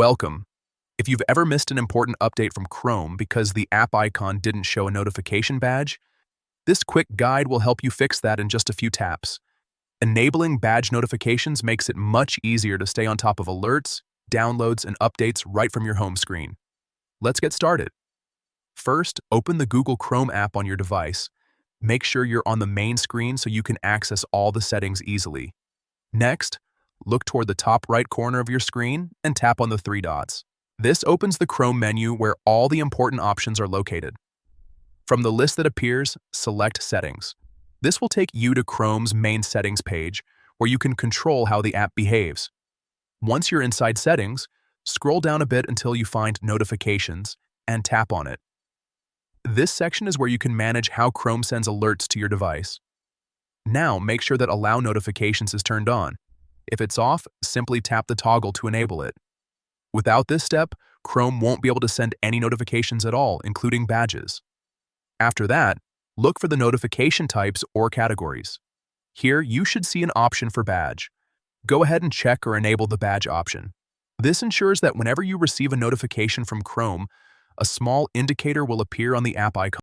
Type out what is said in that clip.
Welcome. If you've ever missed an important update from Chrome because the app icon didn't show a notification badge, this quick guide will help you fix that in just a few taps. Enabling badge notifications makes it much easier to stay on top of alerts, downloads, and updates right from your home screen. Let's get started. First, open the Google Chrome app on your device. Make sure you're on the main screen so you can access all the settings easily. Next, look toward the top right corner of your screen and tap on the three dots. This opens the Chrome menu where all the important options are located. From the list that appears, select Settings. This will take you to Chrome's main settings page, where you can control how the app behaves. Once you're inside Settings, scroll down a bit until you find Notifications and tap on it. This section is where you can manage how Chrome sends alerts to your device. Now, make sure that Allow Notifications is turned on. If it's off, simply tap the toggle to enable it. Without this step, Chrome won't be able to send any notifications at all, including badges. After that, look for the notification types or categories. Here, you should see an option for badge. Go ahead and check or enable the badge option. This ensures that whenever you receive a notification from Chrome, a small indicator will appear on the app icon.